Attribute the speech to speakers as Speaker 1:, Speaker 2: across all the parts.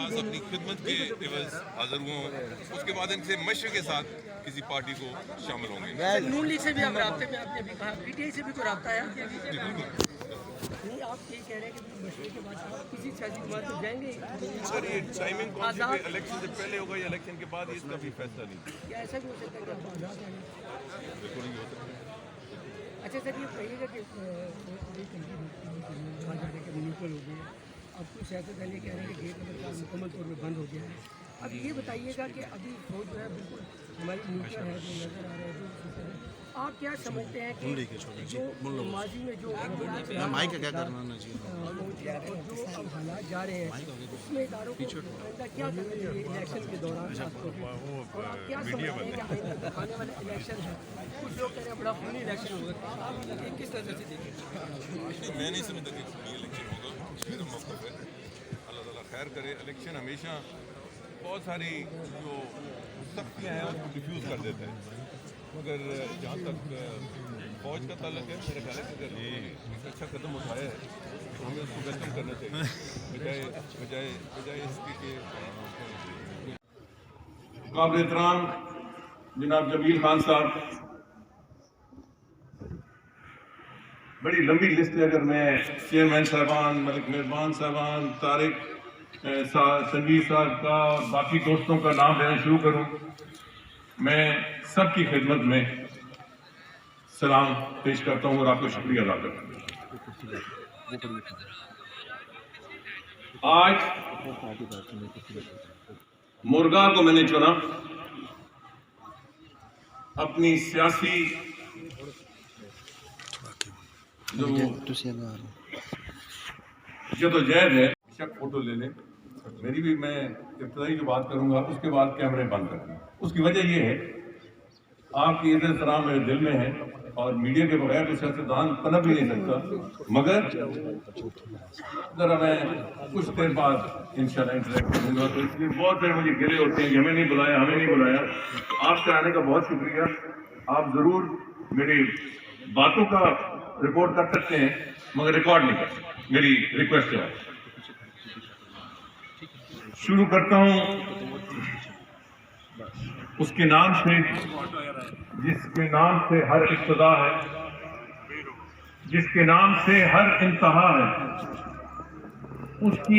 Speaker 1: पास अपनी खिदमत के एवज हाजिर हुआ हूँ, उसके बाद इनसे मशर के साथ किसी पार्टी को शामिल होंगे।
Speaker 2: नून लीग से भी आप राब्ते में, आपने भी कहा पीटीआई से भी कोई राब्ता है आपके? नहीं, आप ये कह रहे हैं कि मशरे के बाद आप किसी सियासी जमात में जाएंगे?
Speaker 1: सर ये टाइमिंग कौन सी इलेक्शन से पहले होगा या इलेक्शन के बाद, इसका भी फैसला नहीं।
Speaker 2: क्या ऐसा भी हो सकता है कि आप आज़ाद हैं?
Speaker 1: बिल्कुल नहीं हो सकता।
Speaker 2: अच्छा सर, ये कहिएगा कि कहा जा रहा है कि म्यूचुअल हो गई है, अब कुछ सियासत वाले कह रहे हैं कि गेट नंबर 4 मुकम्मल तौर पर बंद हो गया है। अब ये बताइएगा कि अभी फौज जो है बिल्कुल हमारी न्यूट्रल है, जो नज़र आ रहा है, जो आप क्या समझते हैं कि जो माजी में जो
Speaker 3: माइक क्या करना चाहिए,
Speaker 2: जो अब हालात जा रहे हैं उसमें इदारों को आइंदा क्या करना चाहिए इलेक्शन के दौरान, खास तौर पर? और आप क्या समझते हैं कि आने वाला इलेक्शन है, कुछ लोग कह रहे हैं बड़ा खूनी इलेक्शन होगा, आप ये किस तरह से देखें?
Speaker 1: मैं नहीं समझता कि ये इलेक्शन होगा, मेरा मौक़िफ़ है। अल्लाह ताला खैर करे। इलेक्शन हमेशा बहुत सारी जो सख्तियाँ हैं उसको डिफ्यूज़ कर देता है, मगर जहाँ तक फौज का ताल्लुक है, मेरा ख्याल है कि अगर ये अच्छा कदम उठाया है तो हमें उसको वेलकम करना चाहिए, बजाय इसके कि काबिल एहतराम जनाब जमील खान साहब। बड़ी लंबी लिस्ट है, अगर मैं चेयरमैन साहबान, मलिक मेहरबान साहबान, तारिक संजीव साहब का और बाकी दोस्तों का नाम लेना शुरू करूं, मैं सबकी खिदमत में सलाम पेश करता हूं और आपको शुक्रिया अदा करता हूं। आज मुर्गा को मैंने चुना अपनी सियासी जो जदोजहद है। बेशक फोटो ले लें, मेरी भी, मैं इब्तदाई जो बात करूंगा उसके बाद कैमरे बंद कर दें। उसकी वजह ये है आपकी इज्जत सलाम मेरे दिल में है और मीडिया के बगैर तो सियासतदान पनप भी नहीं सकता, मगर ज़रा मैं कुछ देर बाद इंशाल्लाह इंटरेक्ट करूँगा, तो इसलिए बहुत देर मुझे गिले होते हैं कि हमें नहीं बुलाया, हमें नहीं बुलाया। आपसे आने का बहुत शुक्रिया। आप ज़रूर मेरी बातों का रिकॉर्ड कर सकते हैं मगर रिकॉर्ड नहीं कर सकते, मेरी रिक्वेस्ट है। शुरू करता हूँ उसके नाम से जिसके नाम से हर इब्तिदा है, जिसके नाम से हर इंतहा है, उसकी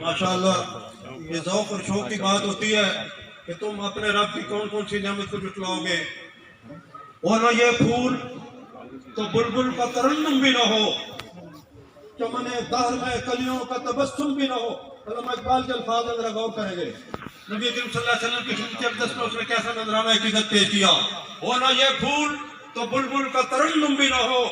Speaker 4: माशाअल्लाह, ये ज़ौक़ और शौक़ की बात होती है कि तुम अपने रब की कौन कौन सी नेमत को जुटलाओगे। और ना ये फूल तो बुलबुल का तरन्नुम भी ना हो, चमने दहर में कलियों का तबस्सुम भी ना हो। अल्लामा इकबाल के अल्फाज अंदर गौर करेंगे। नबी करीम सल्लल्लाहु अलैहि वसल्लम की ख़िदमत अक़दस में उसने कैसा नजराना इक़्तिदात पेश किया। और ना ये फूल तो बुलबुल का तरन्नुम भी ना हो,